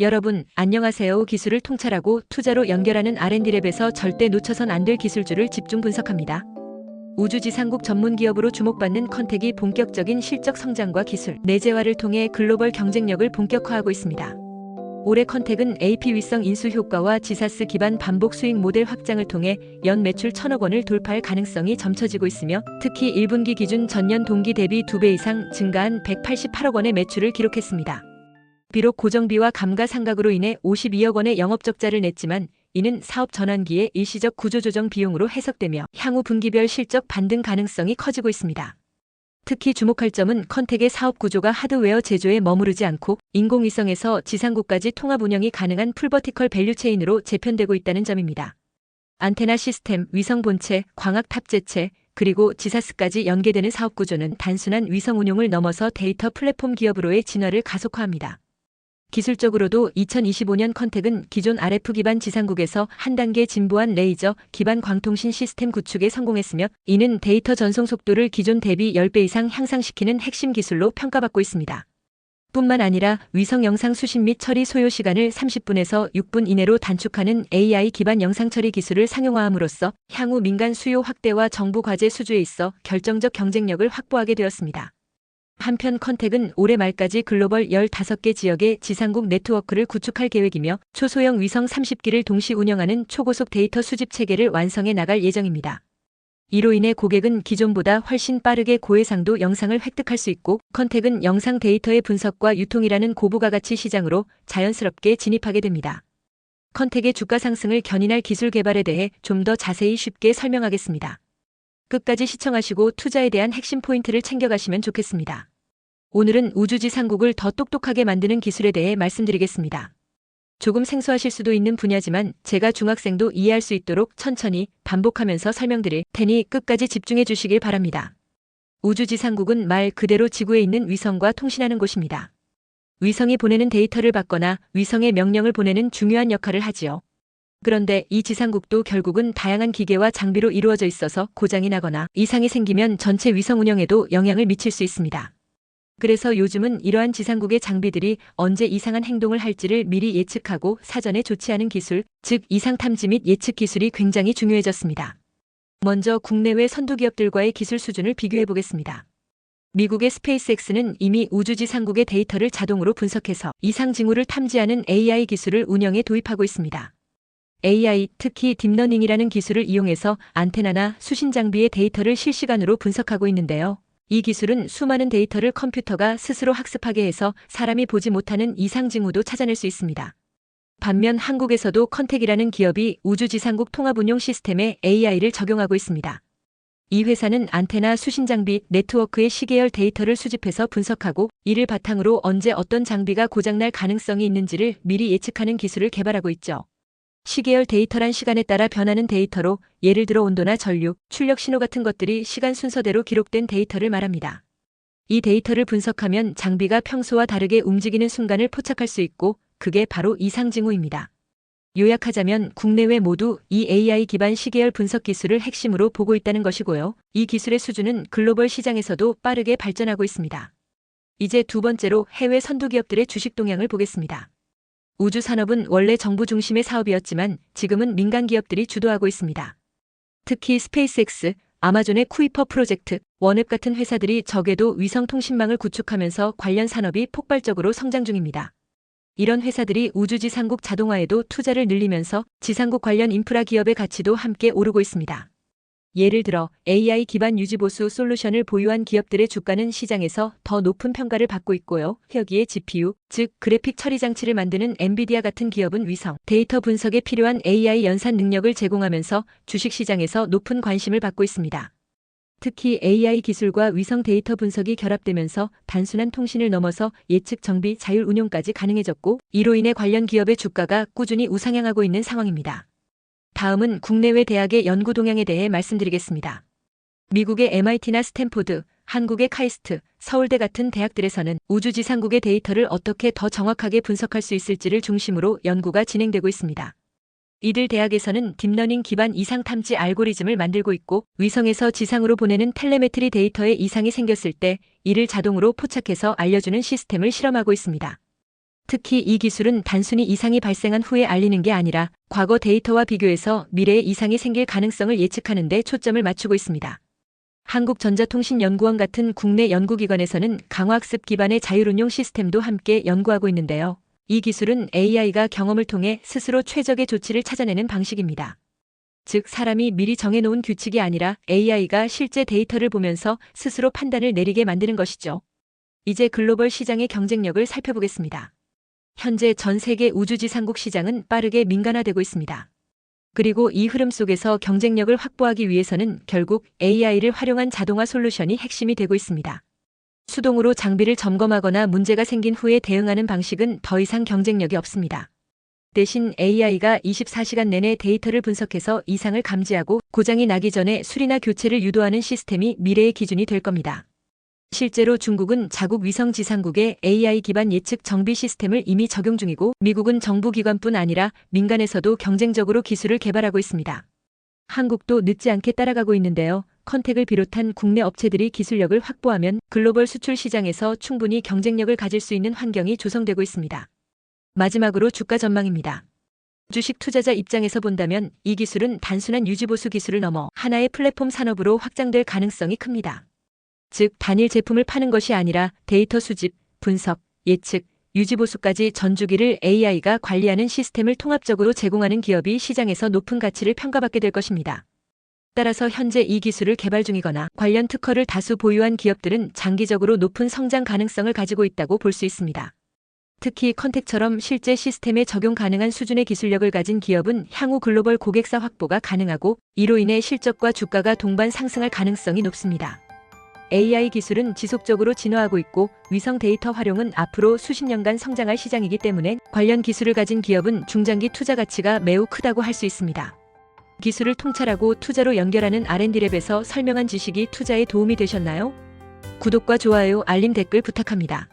여러분, 안녕하세요. 기술을 통찰하고 투자로 연결하는 R&D랩에서 절대 놓쳐선 안 될 기술주를 집중 분석합니다. 우주지상국 전문 기업으로 주목받는 컨텍이 본격적인 실적 성장과 기술 내재화를 통해 글로벌 경쟁력을 본격화하고 있습니다. 올해 컨텍은 AP 위성 인수 효과와 지사스 기반 반복 수익 모델 확장을 통해 연 매출 1,000억 원을 돌파할 가능성이 점쳐지고 있으며 특히 1분기 기준 전년 동기 대비 2배 이상 증가한 188억 원의 매출을 기록했습니다. 비록 고정비와 감가상각으로 인해 52억 원의 영업적자를 냈지만 이는 사업 전환기의 일시적 구조조정 비용으로 해석되며 향후 분기별 실적 반등 가능성이 커지고 있습니다. 특히 주목할 점은 컨텍의 사업 구조가 하드웨어 제조에 머무르지 않고 인공위성에서 지상국까지 통합 운영이 가능한 풀버티컬 밸류체인으로 재편되고 있다는 점입니다. 안테나 시스템, 위성 본체, 광학 탑재체, 그리고 지사스까지 연계되는 사업 구조는 단순한 위성 운용을 넘어서 데이터 플랫폼 기업으로의 진화를 가속화합니다. 기술적으로도 2025년 컨텍은 기존 RF 기반 지상국에서 한 단계 진보한 레이저 기반 광통신 시스템 구축에 성공했으며 이는 데이터 전송 속도를 기존 대비 10배 이상 향상시키는 핵심 기술로 평가받고 있습니다. 뿐만 아니라 위성 영상 수신 및 처리 소요 시간을 30분에서 6분 이내로 단축하는 AI 기반 영상 처리 기술을 상용화함으로써 향후 민간 수요 확대와 정부 과제 수주에 있어 결정적 경쟁력을 확보하게 되었습니다. 한편 컨텍은 올해 말까지 글로벌 15개 지역의 지상국 네트워크를 구축할 계획이며 초소형 위성 30기를 동시 운영하는 초고속 데이터 수집 체계를 완성해 나갈 예정입니다. 이로 인해 고객은 기존보다 훨씬 빠르게 고해상도 영상을 획득할 수 있고 컨텍은 영상 데이터의 분석과 유통이라는 고부가 가치 시장으로 자연스럽게 진입하게 됩니다. 컨텍의 주가 상승을 견인할 기술 개발에 대해 좀 더 자세히 쉽게 설명하겠습니다. 끝까지 시청하시고 투자에 대한 핵심 포인트를 챙겨가시면 좋겠습니다. 오늘은 우주지상국을 더 똑똑하게 만드는 기술에 대해 말씀드리겠습니다. 조금 생소하실 수도 있는 분야지만 제가 중학생도 이해할 수 있도록 천천히 반복하면서 설명드릴 테니 끝까지 집중해 주시길 바랍니다. 우주지상국은 말 그대로 지구에 있는 위성과 통신하는 곳입니다. 위성이 보내는 데이터를 받거나 위성에 명령을 보내는 중요한 역할을 하지요. 그런데 이 지상국도 결국은 다양한 기계와 장비로 이루어져 있어서 고장이 나거나 이상이 생기면 전체 위성 운영에도 영향을 미칠 수 있습니다. 그래서 요즘은 이러한 지상국의 장비들이 언제 이상한 행동을 할지를 미리 예측하고 사전에 조치하는 기술, 즉 이상 탐지 및 예측 기술이 굉장히 중요해졌습니다. 먼저 국내외 선두기업들과의 기술 수준을 비교해 보겠습니다. 미국의 스페이스X는 이미 우주지상국의 데이터를 자동으로 분석해서 이상 징후를 탐지하는 AI 기술을 운영에 도입하고 있습니다. AI, 특히 딥러닝이라는 기술을 이용해서 안테나나 수신 장비의 데이터를 실시간으로 분석하고 있는데요. 이 기술은 수많은 데이터를 컴퓨터가 스스로 학습하게 해서 사람이 보지 못하는 이상 징후도 찾아낼 수 있습니다. 반면 한국에서도 컨텍이라는 기업이 우주지상국 통합운용 시스템에 AI를 적용하고 있습니다. 이 회사는 안테나 수신 장비 네트워크의 시계열 데이터를 수집해서 분석하고 이를 바탕으로 언제 어떤 장비가 고장날 가능성이 있는지를 미리 예측하는 기술을 개발하고 있죠. 시계열 데이터란 시간에 따라 변하는 데이터로 예를 들어 온도나 전류, 출력 신호 같은 것들이 시간 순서대로 기록된 데이터를 말합니다. 이 데이터를 분석하면 장비가 평소와 다르게 움직이는 순간을 포착할 수 있고 그게 바로 이상 징후입니다. 요약하자면 국내외 모두 이 AI 기반 시계열 분석 기술을 핵심으로 보고 있다는 것이고요. 이 기술의 수준은 글로벌 시장에서도 빠르게 발전하고 있습니다. 이제 두 번째로 해외 선두기업들의 주식 동향을 보겠습니다. 우주산업은 원래 정부 중심의 사업이었지만 지금은 민간 기업들이 주도하고 있습니다. 특히 스페이스X, 아마존의 쿠이퍼 프로젝트, 원웹 같은 회사들이 적외도 위성 통신망을 구축하면서 관련 산업이 폭발적으로 성장 중입니다. 이런 회사들이 우주지상국 자동화에도 투자를 늘리면서 지상국 관련 인프라 기업의 가치도 함께 오르고 있습니다. 예를 들어 AI 기반 유지보수 솔루션을 보유한 기업들의 주가는 시장에서 더 높은 평가를 받고 있고요. 여기에 GPU, 즉 그래픽 처리 장치를 만드는 엔비디아 같은 기업은 위성, 데이터 분석에 필요한 AI 연산 능력을 제공하면서 주식시장에서 높은 관심을 받고 있습니다. 특히 AI 기술과 위성 데이터 분석이 결합되면서 단순한 통신을 넘어서 예측 정비 자율 운용까지 가능해졌고 이로 인해 관련 기업의 주가가 꾸준히 우상향하고 있는 상황입니다. 다음은 국내외 대학의 연구 동향에 대해 말씀드리겠습니다. 미국의 MIT나 스탠포드, 한국의 카이스트, 서울대 같은 대학들에서는 우주지상국의 데이터를 어떻게 더 정확하게 분석할 수 있을지를 중심으로 연구가 진행되고 있습니다. 이들 대학에서는 딥러닝 기반 이상 탐지 알고리즘을 만들고 있고 위성에서 지상으로 보내는 텔레메트리 데이터에 이상이 생겼을 때 이를 자동으로 포착해서 알려주는 시스템을 실험하고 있습니다. 특히 이 기술은 단순히 이상이 발생한 후에 알리는 게 아니라 과거 데이터와 비교해서 미래에 이상이 생길 가능성을 예측하는 데 초점을 맞추고 있습니다. 한국전자통신연구원 같은 국내 연구기관에서는 강화학습 기반의 자율운용 시스템도 함께 연구하고 있는데요. 이 기술은 AI가 경험을 통해 스스로 최적의 조치를 찾아내는 방식입니다. 즉, 사람이 미리 정해놓은 규칙이 아니라 AI가 실제 데이터를 보면서 스스로 판단을 내리게 만드는 것이죠. 이제 글로벌 시장의 경쟁력을 살펴보겠습니다. 현재 전 세계 우주지상국 시장은 빠르게 민간화되고 있습니다. 그리고 이 흐름 속에서 경쟁력을 확보하기 위해서는 결국 AI를 활용한 자동화 솔루션이 핵심이 되고 있습니다. 수동으로 장비를 점검하거나 문제가 생긴 후에 대응하는 방식은 더 이상 경쟁력이 없습니다. 대신 AI가 24시간 내내 데이터를 분석해서 이상을 감지하고 고장이 나기 전에 수리나 교체를 유도하는 시스템이 미래의 기준이 될 겁니다. 실제로 중국은 자국 위성 지상국에 AI 기반 예측 정비 시스템을 이미 적용 중이고 미국은 정부기관뿐 아니라 민간에서도 경쟁적으로 기술을 개발하고 있습니다. 한국도 늦지 않게 따라가고 있는데요. 컨택을 비롯한 국내 업체들이 기술력을 확보하면 글로벌 수출 시장에서 충분히 경쟁력을 가질 수 있는 환경이 조성되고 있습니다. 마지막으로 주가 전망입니다. 주식 투자자 입장에서 본다면 이 기술은 단순한 유지보수 기술을 넘어 하나의 플랫폼 산업으로 확장될 가능성이 큽니다. 즉, 단일 제품을 파는 것이 아니라 데이터 수집, 분석, 예측, 유지보수까지 전 주기를 AI가 관리하는 시스템을 통합적으로 제공하는 기업이 시장에서 높은 가치를 평가받게 될 것입니다. 따라서 현재 이 기술을 개발 중이거나 관련 특허를 다수 보유한 기업들은 장기적으로 높은 성장 가능성을 가지고 있다고 볼 수 있습니다. 특히 컨택처럼 실제 시스템에 적용 가능한 수준의 기술력을 가진 기업은 향후 글로벌 고객사 확보가 가능하고 이로 인해 실적과 주가가 동반 상승할 가능성이 높습니다. AI 기술은 지속적으로 진화하고 있고 위성 데이터 활용은 앞으로 수십 년간 성장할 시장이기 때문에 관련 기술을 가진 기업은 중장기 투자 가치가 매우 크다고 할 수 있습니다. 기술을 통찰하고 투자로 연결하는 R&D랩에서 설명한 지식이 투자에 도움이 되셨나요? 구독과 좋아요, 알림, 댓글 부탁합니다.